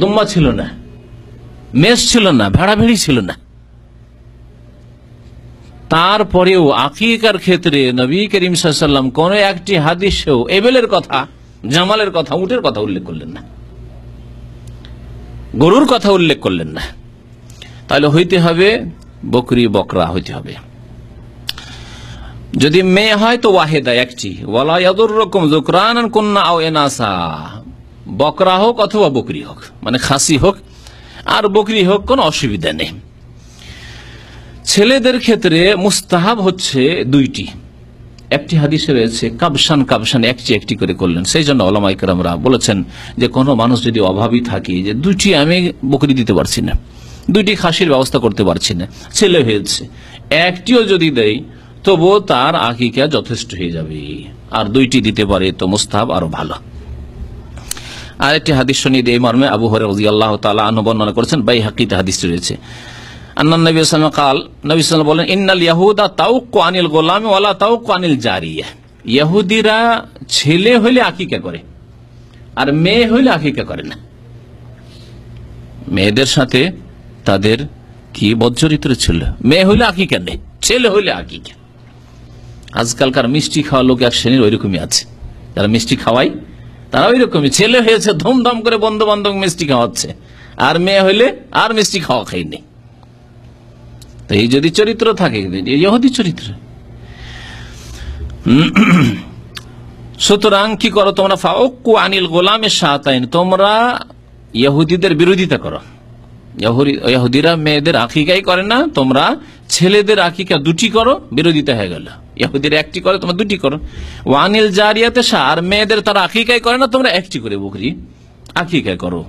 দুম্বা ছিল না, মেষ ছিল না, ভেড়া ভেড়ি ছিল না। তারপরেও আকিকার ক্ষেত্রে নবী করিম সাল্লাল্লাহু আলাইহি ওয়াসাল্লাম কোন একটি হাদিসেও এবেলের কথা, জামালের কথা, উটের কথা উল্লেখ করলেন না, গরুর কথা উল্লেখ করলেন না। তাহলে হইতে হবে বকরি, বকরা হইতে হবে। যদি মেয়ে হয় তো ওয়াহেদা, একটি। ওয়ালা ইয়াদুররুকুম যুকরানান কুন্না আও ইনাসা, বকরা হোক অথবা বকরি হোক, মানে খাসি হোক আর বকরি হোক, কোনো অসুবিধা নেই। ছেলেদের ক্ষেত্রে মুস্তাহাব হচ্ছে দুইটি। একটি হাদিসে রয়েছে কাবসান কাবসান, একটি একটি করে করলেন। সেই জন্য ওলামায়ে কেরামরা বলেছেন যে কোনো মানুষ যদি অভাবী থাকে, যে দুইটি আমি বকরি দিতে পারছি না, দুইটি খাসির ব্যবস্থা করতে পারছি না, ছেলে হয়েছে, একটিও যদি দেয় তবুও তার আকিকা যথেষ্ট হয়ে যাবে। আর দুইটি দিতে পারে তো মুস্তাহাব আরো ভালো। আরেকটি হাদিস শুনিয়ে এই মর্মে আবু হুরায়রা রাদিয়াল্লাহু তাআলা আনহু বর্ণনা করেছেন, বাইহাকিতে হাদিস রয়েছে। আন্নান নবী সাল্লাল্লাহু আলাইহি ওয়াসাল্লাম قال, নবী সাল্লাল্লাহু আলাইহি ওয়াসাল্লাম বলেন, ইন্নাল ইয়াহুদা তাওয়াক্কু আনিল গোলামি ওয়ালা তাওয়াক্কু আনিল জারিয়া। ইহুদিরা ছেলে হইলে আকিকা করে আর মেয়ে হইলে আকিকা করে না। মেয়েদের সাথে তাদের কি বজ্জরিত্র ছিল, মেয়ে হইলে আকিকা নেই, ছেলে হইলে আকিকা। আজকালকার মিষ্টি খাওয়া লোক এক শ্রেণীর ওইরকমই আছে, যারা মিষ্টি খাওয়াই তারা ওই রকমই, ছেলে হয়েছে ধুমধাম করে বন্ধু বান্ধব মিষ্টি খাওয়াচ্ছে, আর মেয়ে হইলে আর মিষ্টি খাওয়া খাইনি। তো এই যদি চরিত্র থাকে, ইহুদি চরিত্র। সুতরাং কি করো তোমরা, ফাওয়াক্কু আনিল গোলামের শাতাইন, তোমরা ইহুদিদের বিরোধিতা করো। ইহুদিরা মেয়েদের আকিকাই করে না, তোমরা ছেলেদের আকিকা দুটি করো, বিরোধিতা হয়ে গেল। ইহুদিরা একটি করে, তোমরা দুটি করো। ওয়ানিল জারিয়াতে শাহ, আর মেয়েদের তারা আকিকাই করে না, তোমরা একটি করে বকরি আকিকা করো।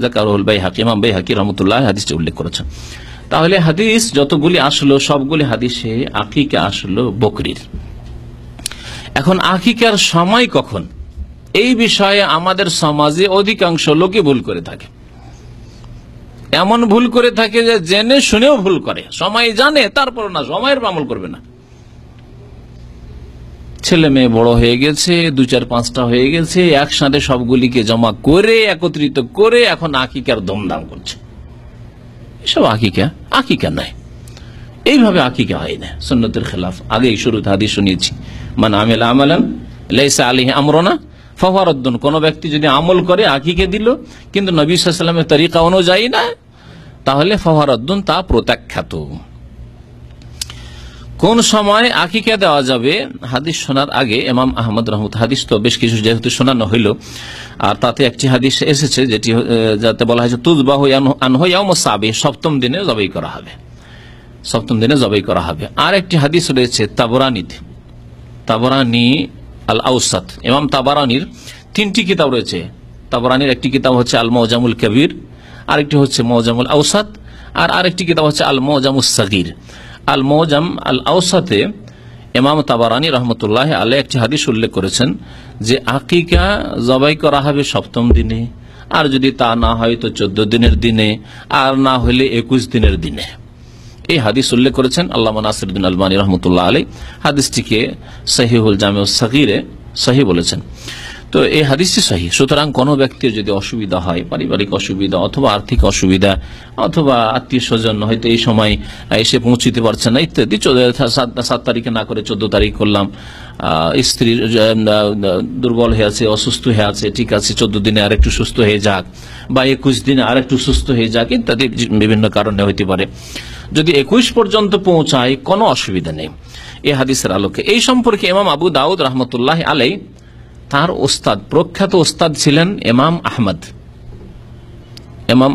যাকারুল বাইহাকি, ইমাম বাইহাকি রাহমাতুল্লাহ হাদিসটি উল্লেখ করেছেন। তাহলে হাদিস যতগুলি আসলো সবগুলি হাদিসে আকিকা আসলো বকরির। এখন আকিকার সময় কখন, এই বিষয়ে আমাদের সমাজে অধিকাংশ লোকে ভুল করে থাকে। এমন ভুল করে থাকে যে জেনে শুনেও ভুল করে, সময় জানে তারপর না, সময়ের আমল করবে না। ছেলে মেয়ে বড় হয়ে গেছে, 2, 4, 5টা হয়ে গেছে, একসাথে সবগুলিকে জমা করে একত্রিত করে এখন আকিকার দমদাম করছে। এসব আকিকা নাই, এইভাবে আকিকা হয় না, সুন্নতের খেলাফ। আগেই শুরুতে হাদিস শুনিয়েছি, মান আমিলা আমালান লাইসা আলাইহি আমরুনা ফাহুয়া রাদ্দুন। কোন ব্যক্তি যদি আমল করে আকিকা দিল কিন্তু নবী সাল্লাল্লাহু আলাইহি ওয়াসাল্লামের তরিকা অনুযায়ী না, তাহলে ফাহুয়া রাদ্দুন, তা প্রত্যাখ্যাত। কোন সময় আকিকা দেওয়া যাবে, হাদিস শোনার আগে ইমাম আহমদ রাহমাতুল্লাহ, হাদিস তো বেশ কিছু যেহেতু শোনানো হইল, আর তাতে একটি হাদিস এসেছে যেটি যাতে বলা হয়েছে তুযবাহু আনহু ইয়াউমুস সাবিহ, সপ্তম দিনে জবাই করা হবে, সপ্তম দিনে জবাই করা হবে। আর একটি হাদিস রয়েছে তাবরানি আল আউসাত, ইমাম তাবরানির 3টি কিতাব রয়েছে। তাবরানির একটি কিতাব হচ্ছে আল মুজামুল কবির, আরেকটি হচ্ছে মুজামুল আউসাত, আর আরেকটি কিতাব হচ্ছে আল মুজামুস সাগীর। আল মুজাম আল আউসাতে ইমাম তাবরানি রহমতুল্লাহ আলাইহি একটি হাদিস উল্লেখ করেছেন যে আকিকা জবাই করা হবে সপ্তম দিনে, আর যদি তা না হয় তো 14 দিনের দিনে, আর না হলে 21 দিনের দিনে। এই হাদিস উল্লেখ করেছেন আল্লামা নাসিরউদ্দিন আলবানী রহমতুল্লাহ আলাইহি, হাদিসটিকে সহিহুল জামিউস সগীরে সহিহ বলেছেন। তো এই হাদিসটি সহিহ। সুতরাং কোনো ব্যক্তির যদি অসুবিধা হয়, পারিবারিক অসুবিধা অথবা আর্থিক অসুবিধা অথবা আত্মীয় স্বজন হয়তো এই সময় এসে পৌঁছিতে পারছে না ইত্যাদি, 7 তারিখে না করে 14 তারিখ করলাম, স্ত্রীর দুর্বল হয়ে আছে, অসুস্থ হয়ে আছে, ঠিক আছে 14 দিনে আর একটু সুস্থ হয়ে যাক, বা 21 দিনে আর একটু সুস্থ হয়ে যাক, ইত্যাদি বিভিন্ন কারণে হইতে পারে। যদি 21 পর্যন্ত পৌঁছায় কোনো অসুবিধা নেই এই হাদিসের আলোকে। এই সম্পর্কে ইমাম আবু দাউদ রহমতুল্লাহ আলাইহি, তার ওস্তাদ, প্রখ্যাত ওস্তাদ ছিলেন ইমাম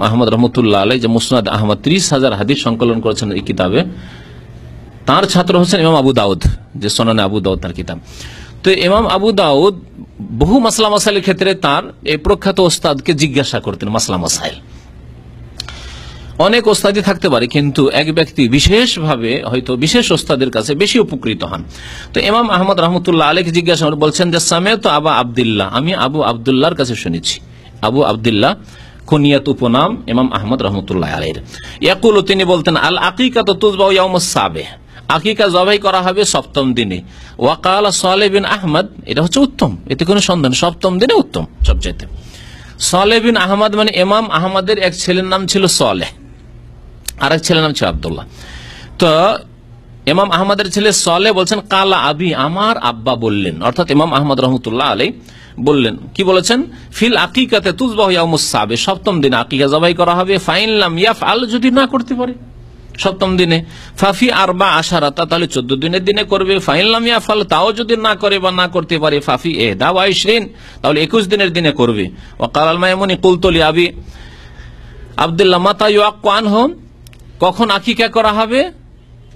আহমদ রহমতুল্লাহ আলাইহি, যে মুসনাদ আহমদ 30,000 হাদিস সংকলন করেছেন এই কিতাবে। তার ছাত্র হচ্ছেন ইমাম আবু দাউদ, যে সুনানে আবু দাউদ তার কিতাব। তো ইমাম আবু দাউদ বহু মাসলা মাসাইলের ক্ষেত্রে তার এই প্রখ্যাত ওস্তাদকে জিজ্ঞাসা করতেন মাসলা মাসাইল। অনেক ওস্তাদি থাকতে পারে, কিন্তু এক ব্যক্তি বিশেষভাবে হয়তো বিশেষ ওস্তাদের কাছে বেশি উপকৃত হন। তো ইমাম আহমদ রহমতুল্লাহ আলাইহি জিজ্ঞাসা বলছেন যে সামিআতু আবা আব্দুল্লাহ, আমি আবু আব্দুল্লাহর কাছে শুনেছি। আবু আব্দুল্লাহ কুনিয়াত উপনাম ইমাম আহমদ রহমতুল্লাহ আলাইহির। ইয়াকুলু, তিনি বলতেন আল আকিকাতু তুযবাহু ইয়াউমুস সাবিহ, আকিকা জবাই করা হবে সপ্তম দিনে। ওয়াকালা সালেহ বিন আহমদ, এটা হচ্ছে উত্তম, এতে কোনো সন্দেহ নেই, সপ্তম দিনে উত্তম সবচাইতে। সালেহ বিন আহমদ মানে ইমাম আহমদের এক ছেলের নাম ছিল সালেহ, আর এক ছেলের নাম ছিল আব্দুল্লাহ। তো ইমাম আহমদের ছেলে সালেহ বলছেন কালা আবি, আমার আব্বা বললেন, অর্থাৎ ইমাম আহমদ রহমতুল্লাহ আলাইহি বললেন, কি বলেছেন, ফিল আকিকাতে তুযবাহু ইয়াউমুস সাবিহ, সপ্তম দিন আকিকা জবাই করা হবে। ফাইন লাম ইয়াফআল, যদি না করতে পারে, সপ্তম দিনে। ফাফি আরবা আশারাতা, তাহলে 14 দিনের দিনে করবে। ফাইনলাম ইয়াফাল, তাও যদি না করে বা না করতে পারে, ফাফি এহদা ওয়া 20, তাহলে 21 দিনের দিনে করবে। ওয়াকাল আল মাইমুনি কুলতু লি আবি আব্দুল্লাহ মাতা ইউআক্কু আনহু, কখন আকিকা করা হবে?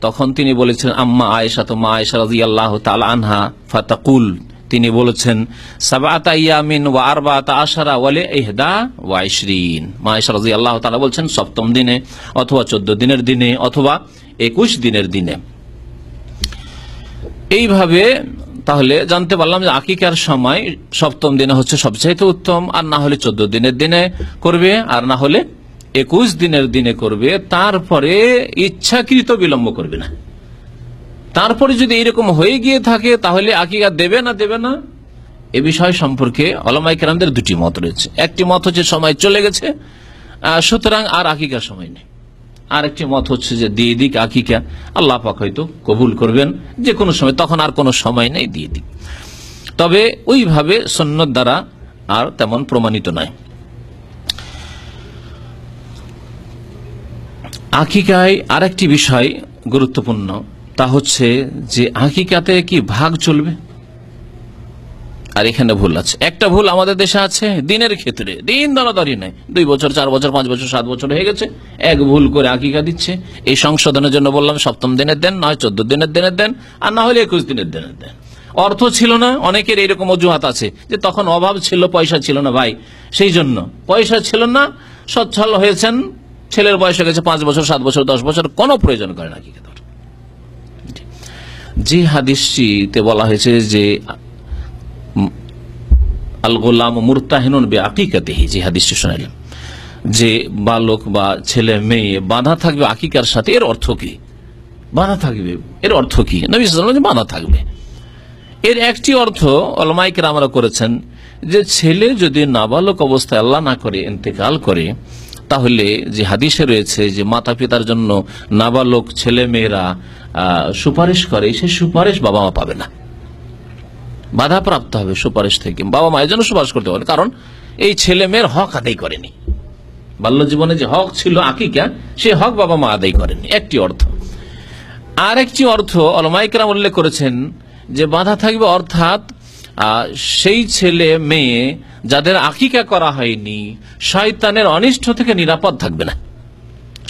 তখন তিনি বলেছেন আম্মা আয়েশা, তো মা আয়েশা রাদিয়াল্লাহু তাআলা আনহা, ফাতাকুল, তিনি বলেছেন সাবআতা ইয়ামিন ওয়া আরবাআতা আশারা ওয়া লি ইহদা ওয়া 20। মা আয়েশা রাদিয়াল্লাহু তাআলা বলছেন সপ্তম দিনে অথবা 14 দিনের দিনে অথবা 21 দিনের দিনে। এইভাবে তাহলে জানতে পারলাম যে আকিকার সময় সপ্তম দিনে হচ্ছে সবচাইতে উত্তম, আর না হলে 14 দিনের দিনে করবে, আর না হলে 21 দিনের দিনে করবে। তারপরে ইচ্ছাকৃত বিলম্ব করবে না। তারপরে যদি এরকম হয়ে গিয়ে থাকে তাহলে আকিকা দেবে না এ বিষয় সম্পর্কে উলামায়ে কেরামদের দুটি মত রয়েছে। একটি মত হচ্ছে সময় চলে গেছে, সুতরাং আর আকিকার সময় নেই। আর একটি মত হচ্ছে যে দিয়ে দিক আকিকা, আল্লাহ পাক হয়তো কবুল করবেন যে কোনো সময়, তখন আর কোনো সময় নেই, দিয়ে দিক। তবে ওইভাবে সুন্নাত দ্বারা আর তেমন প্রমাণিত নয়। আকিকায় আরেকটি বিষয় গুরুত্বপূর্ণ, তা হচ্ছে যে আকিকাতে কি ভাগ চলবে? আর এখানে ভুল আছে। একটা ভুল আমাদের দেশে আছে দিনের ক্ষেত্রে, দিন দাঁড়াদাঁড়ি নাই, 2 বছর 4 বছর 5 বছর 7 বছর হয়ে গেছে, এক ভুল করে আকিকা দিচ্ছে। এই সংশোধনের জন্য বললাম সপ্তম দিনের দেন, নয় 14 দিনের দিনের দেন, আর না হলে 21 দিনের দিনের দেন। অর্থ ছিল না, অনেকের এইরকম অজুহাত আছে যে তখন অভাব ছিল, পয়সা ছিল না ভাই, সেই জন্য পয়সা ছিল না, সচ্ছল হয়েছেন, ছেলের বয়স হয়ে গেছে 5 বছর 7 বছর 10 বছর, কোনো প্রয়োজন করে না আকিকা দেওয়ার। যে হাদিসটিতে বলা হয়েছে যে আল গোলাম মুরতাহিনুন বিআকিকাতিহি, যে হাদিসটি শুনাইলাম, যে বালক বা ছেলে মেয়ে বাঁধা থাকবে আকিকার সাথে, এর অর্থ কি? বাঁধা থাকবে, এর অর্থ কি? নবী সাল্লাল্লাহু আলাইহি ওয়াসাল্লাম বাঁধা থাকবে, এর একটি অর্থ উলামায়ে কেরামরা করেছেন যে ছেলে যদি নাবালক অবস্থায় আল্লাহ না করে ইন্তেকাল করে, তাহলে যে হাদিসে রয়েছে যে মাতা পিতার জন্য নাবালক ছেলে মেয়েরা সুপারিশ করে, সেই সুপারিশ বাবা মা পাবে না, বাধাপ্রাপ্ত হবে সুপারিশ থেকে। বাবা মায়ের জন্য সুপারিশ করতে পারে, কারণ এই ছেলে মেয়ের হক আদায় করেনি, বাল্য জীবনে যে হক ছিল আকিকা, সেই হক বাবা মা আদায় করেনি, একটি অর্থ। আর একটি অর্থ উলামায়ে কেরাম উল্লেখ করেছেন যে বাধা থাকবে, অর্থাৎ সেই ছেলে মেয়ে যাদের আকিকা করা হয়নি শয়তানের অনিষ্ট থেকে নিরাপদ থাকবে না,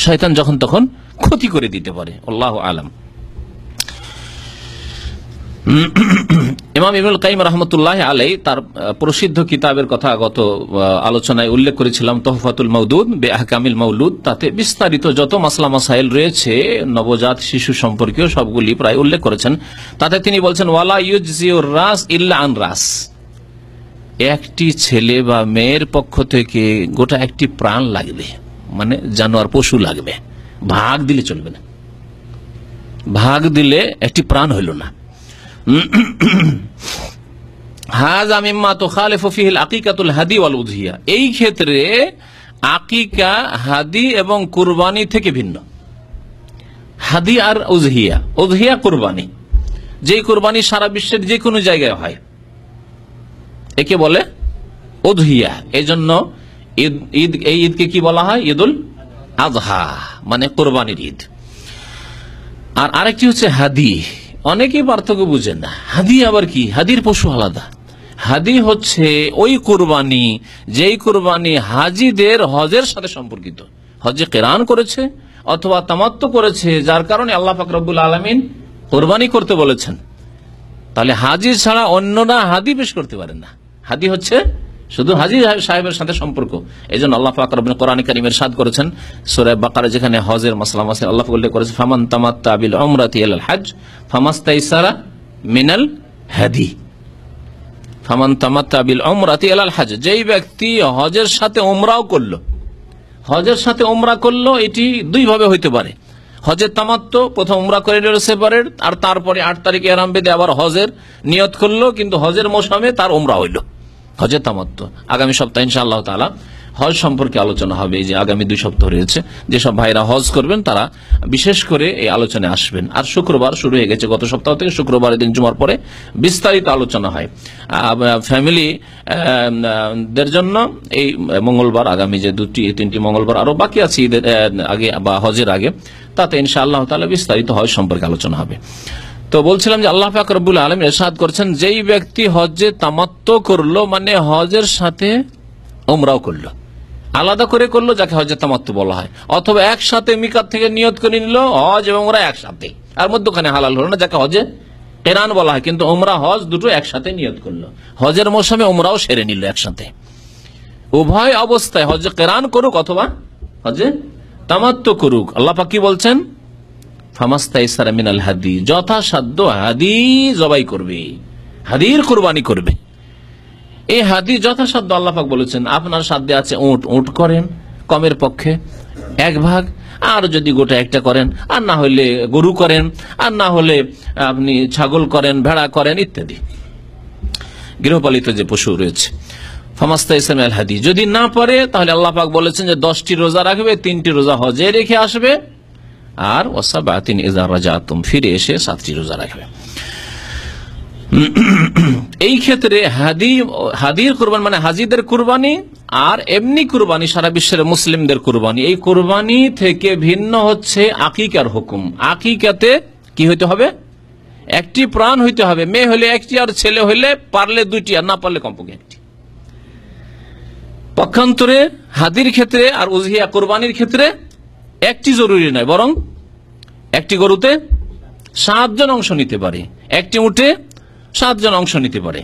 শয়তান যখন তখন ক্ষতি করে দিতে পারে। আল্লাহু আলাম। ইমাম ইবনুল কাইয়িম রাহমাতুল্লাহি আলাইহি তার প্রসিদ্ধ কিতাবের কথা গত আলোচনায় উল্লেখ করেছিলাম, তুহফাতুল মাউদুদ বিআহকামিল মাউলুদ, তাতে বিস্তারিত যত মাসলা মাসাইল রয়েছে নবজাত শিশু সম্পর্কীয় সবগুলি প্রায় উল্লেখ করেছেন। তাতে তিনি বলছেন ওয়ালা ইউজজিউর রাস ইল্লা আন রাস, একটি ছেলে বা মেয়ের পক্ষ থেকে গোটা একটি প্রাণ লাগবে, মানে জানোয়ার পশু লাগবে, ভাগ দিলে চলবে না, ভাগ দিলে একটি প্রাণ হইল না। হাযা মিম্মা তুখালিফু ফিহিল আকিকাতুল হাদি ওয়াল উযহিয়া, এই ক্ষেত্রে আকিকা হাদি এবং কুরবানি থেকে ভিন্ন। হাদি আর উযহিয়া, উযহিয়া কুরবানি, যেই কুরবানি সারা বিশ্বের যে কোনো জায়গায় হয় একে বলে উযহিয়া। এজন্য ঈদ, এই ঈদকে কি বলা হয়? ঈদুল আযহা, মানে কুরবানির ঈদ। আর আরেকটি হচ্ছে হাদি, অনেকেই পার্থক্য বুঝেন না। হাদি আবার কি? হাদির পশু আলাদা। হাদি হচ্ছে ওই কুরবানি যেই কুরবানি হাজিদের হজের সাথে সম্পর্কিত, হজে কিরান করেছে অথবা তামাত্তু করেছে, যার কারণে আল্লাহ পাক রব্বুল আলামিন কুরবানি করতে বলেছেন। তাহলে হাজি ছাড়া অন্যরা হাদি পেশ করতে পারেন না। হাদি হচ্ছে শুধু হাজি সাহেবের সাথে সম্পর্ক। এই জন্য আল্লাহ পাক রব্বুল কোরআনে কারীমে ইরশাদ করেছেন সূরা বাকারা, যেখানে হজের মাসলা মাসাইল আল্লাহ উল্লেখ করেছে, ফামান তামাত্তা বিল উমরাতি ইলাল হজ ফামাস্তাইসারা মিনাল হাদি। ফামান তামাত্তা বিল উমরাতি ইলাল হজ, যেই ব্যক্তি হজের সাথে উমরাও করলো, হজের সাথে উমরা করলো, এটি দুই ভাবে হইতে পারে। হজের তামাত্তু, প্রথম উমরা করে নিল সেপারেট, আর তারপরে 8 তারিখে ইহরাম বেঁধে আবার হজের নিয়ত করলো, কিন্তু হজের মৌসুমে তার উমরা হইল, হজের তামাত্তু। আগামী সপ্তাহে ইনশাআল্লাহ তাআলা হজ সম্পর্কে আলোচনা হবে। এই যে আগামী 2 সপ্তাহ রয়েছে, যেসব ভাইরা হজ করবেন তারা বিশেষ করে এই আলোচনায় আসবেন। আর শুক্রবার শুরু হয়ে গেছে, গত সপ্তাহ থেকে শুক্রবারের দিন জুমার পরে বিস্তারিত আলোচনা হয়। ফ্যামিলি দের জন্য এই মঙ্গলবার, আগামী যে 2-3টি মঙ্গলবার আরো বাকি আছে ঈদের আগে বা হজের আগে, তাতে ইনশাআল্লাহ তাআলা বিস্তারিত হজ সম্পর্কে আলোচনা হবে। তো বলছিলাম যে আল্লাহ পাক রব্বুল আলামিন ইরশাদ করছেন, যেই ব্যক্তি হজ্জে তামাত্তু করলো, মানে হজের সাথে উমরাও করলো, আলাদা করে করলো, যাকে হজ্জে তামাত্তু বলা হয়, অথবা একসাথে মিকাত থেকে নিয়ত করে নিল হজ এবং উমরা একসাথে, আর মধ্যখানে হালাল হলো না, যাকে হজে কেরান বলা হয়। কিন্তু উমরা হজ দুটো একসাথে নিয়ত করলো, হজের মৌসুমে উমরাও সেরে নিল একসাথে। উভয় অবস্থায় হজ্জে কেরান করুক অথবা হজ্জে তামাত্তু করুক, আল্লাহ পাক কি বলছেন, ফামাস্তাইসারা মিনাল হাদি, যথাসাধ্য হাদি জবাই করবে, হাদির কুরবানি করবে। এই হাদি যথাসাধ্য আল্লাহ পাক বলেছেন, আপনার সাধ্যে আছে উট, উট করেন কমের পক্ষে 1 ভাগ, আর যদি গোটা একটা করেন, আর না হলে গরু করেন, আর না হলে আপনি ছাগল করেন, ভেড়া করেন ইত্যাদি, গৃহপালিত যে পশু রয়েছে। ফামাস্তাইসারা মিনাল হাদি, যদি না পারে তাহলে আল্লাহ পাক বলেছেন যে 10টি রোজা রাখবে, 3টি রোজা হজে রেখে আসবে, আর ওয়াসাবাতিন ইযা রাজাতুম, ফিরে এসে 7টি রোজা রাখবে। এই ক্ষেত্রে হাদির কুরবানি মানে হাজিদের কুরবানি আর এমনি কুরবানি, সারা বিশ্বের মুসলিমদের কুরবানি, এই কুরবানি থেকে ভিন্ন হচ্ছে আকিকার হুকুম। আকিকাতে কি হইতে হবে, একটি প্রাণ হইতে হবে, মেয়ে হলে একটি, আর ছেলে হইলে পারলে 2টি, আর না পারলে কমপক্ষে 1টি। পক্ষান্তরে হাদির ক্ষেত্রে আর উযহিয়া কুরবানির ক্ষেত্রে 1টি জরুরি নয়, বরং একটি গরুতে 7 জন অংশ নিতে পারে, একটি উটে 7 জন অংশ নিতে পারে।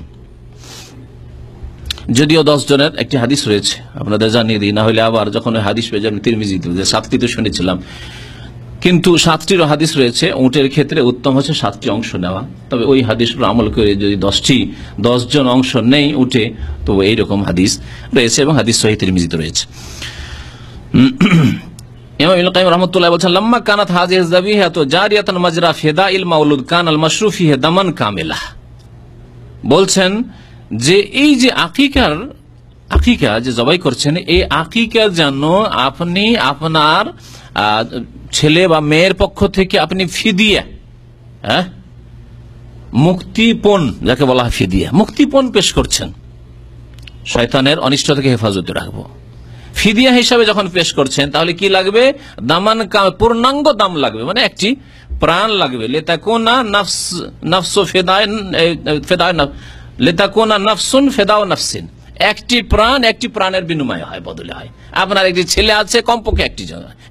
যদিও 10 জনের একটি হাদিস রয়েছে, আপনাদের জানিয়ে দিই, না হলে আবার যখন হাদিস পেয়ে যাবেন তিরমিজিতে, যে 7টি তো শুনেছিলাম, কিন্তু 7টিরও হাদিস রয়েছে। উটের ক্ষেত্রে উত্তম হচ্ছে 7টি অংশ নেওয়া, তবে ওই হাদিসগুলো আমল করে যদি 10 জন অংশ নেই উঠে, তো এইরকম হাদিস রয়েছে এবং হাদিস সহিহ তিরমিজিতে রয়েছে। ইমাম ইবনে কাইয়িম রাহমাতুল্লাহ বলেন, লাম্মা কানাত হাযিহি যাবিহাতু জারিয়াতান মাজরা ফিদাইল মাউলুদ কানাল মাশরু ফিহি দামান কামিলা। বলছেন যে এই যে আকিকা যে জবাই করছেন, এই আকিকা যেন আপনি আপনার ছেলে বা মেয়ের পক্ষ থেকে আপনি ফিদিয়া, মুক্তিপণ, যাকে বলা হয় ফিদিয়া, মুক্তিপণ পেশ করছেন, শয়তানের অনিষ্ট থেকে হেফাজতে রাখবো। ফিদিয়া হিসাবে যখন পেশ করছেন, তাহলে কি লাগবে, দামান, পূর্ণাঙ্গ দাম লাগবে, মানে একটি প্রাণ লাগবে। লিতাকুনা নাফসুন ফিদাউ নাফসিন, একটি প্রাণ একটি প্রাণের বিনিময় হয়, বদলে হয়। আপনার একটি ছেলে আছে, কমপক্ষে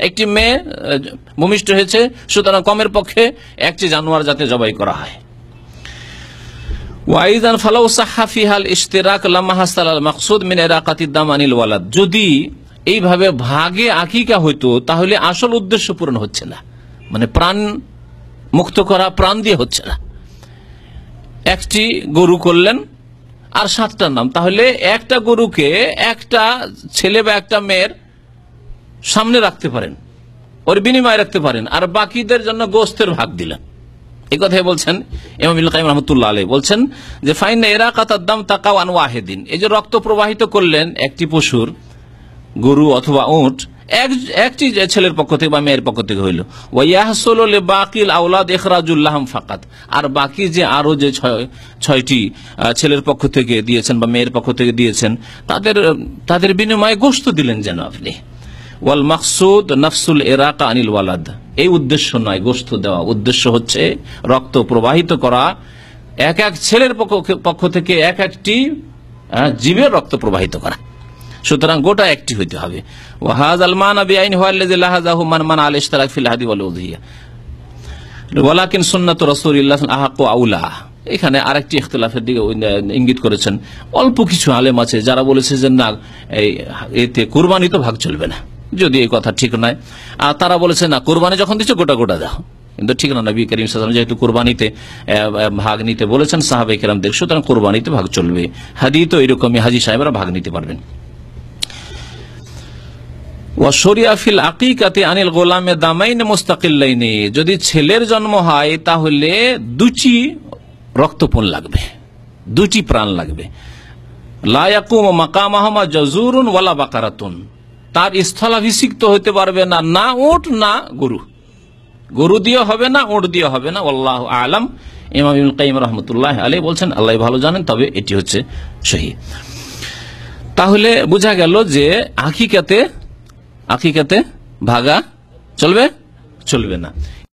একটি মেয়ে ভূমিষ্ঠ হয়েছে, সুতরাং কমের পক্ষে একটি জানোয়ার যাতে জবাই করা হয়। ওয়াইদান ফালাউ সাহহা ফিহাল ইশতিরাক লামা হাসালাল মাকসুদ মিন ইরাকাতিদ দামানিল ওয়ালাদ, যদি এইভাবে ভাগে আকিকা হইতো তাহলে আসল উদ্দেশ্য পূরণ হচ্ছে না, মানে প্রাণ মুক্ত করা প্রাণ দিয়ে হচ্ছে না। একটি গরু করলেন আর 7টার নাম, তাহলে একটা গরুকে একটা ছেলে বা একটা মেয়ের সামনে রাখতে পারেন, ওর বিনিময় রাখতে পারেন, আর বাকিদের জন্য গোস্তের ভাগ দিলেন। এই কথাই বলছেন ইমাম ইবনে কাইয়িম রাহমাতুল্লাহ আলাইহি, বলছেন যে ফাইন ইরাকাতাদ দাম তাকাও আন ওয়াহিদিন, এই যে রক্ত প্রবাহিত করলেন একটি পশুর, গরু অথবা উট, একটি ছেলের পক্ষ থেকে বা মেয়ের পক্ষ থেকে হইল, ওয়াইয়াহসুলু লিবাকিল আওলাদ ইখরাজুল লাহম ফাকাত, আর বাকি যে আরো যে 6টি ছেলের পক্ষ থেকে দিয়েছেন বা মেয়ের পক্ষ থেকে দিয়েছেন, তাদের বিনিময়ে গোশত দিলেন যেন আপনি। ওয়াল মাকসুদ নাফসুল ইরাকা আনিল ওয়ালাদ, এই উদ্দেশ্য নয় গোশত দেওয়া, উদ্দেশ্য হচ্ছে রক্ত প্রবাহিত করা, এক ছেলের পক্ষ থেকে একটি জীবের রক্ত প্রবাহিত করা, সুতরাং গোটা একটি হইতে হবে। ওয়াহাযাল মানা বিআইনি হুয়া আল্লাযী লাহাযাহু মান মানা আল ইশতিরাক ফিল হাদি ওয়াল উযহিয়া ওয়ালাকিন সুন্নাতু রাসূলিল্লাহ আহাqqu আউলা। এখানে আরেকটি ইখতিলাফের দিকে ইঙ্গিত করেছেন। অল্প কিছু আলেম আছে যারা বলেছে যে না, এতে কুরবানি তো ভাগ চলবে না, যদি এই কথা ঠিক নয়। আর তারা বলেছে না, কুরবানি যখন দিচ্ছে গোটা গোটা দাও, কিন্তু ঠিক না। নবী করিম সাল্লাল্লাহু আলাইহি ওয়াসাল্লাম যেহেতু কুরবানিতে ভাগ নিতে বলেছেন সাহাবায়ে কেরামদের, সুতরাং কুরবানিতে ভাগ চলবে। হাদি তো এরকমই, হাজি সাহেবরা ভাগ নিতে পারবেন। ওয়াশরিয়া ফিল আকিকাতি আনিল গোলামে দামাইন মুস্তাকিল্লাইনি, যদি ছেলের জন্ম হয় তাহলে 2টি রক্তপণ লাগবে, 2টি প্রাণ লাগবে। লা ইয়াকুমু মাকামাহুমা জাজুরুন ওয়ালা বাকারাতুন, তার স্থলাভিষিক্ত হতে পারবে না, না উট না গরু, গরু দিয়ে হবে না, উট দিয়ে হবে না। আল্লাহু আলাম। ইমাম ইবনুল কাইয়িম রাহমাতুল্লাহ আলাইহি বলছেন আল্লাহ ভালো জানেন, তবে এটি হচ্ছে সহিহ। তাহলে বোঝা গেল যে আকিকাতে ভাগা চলবে না।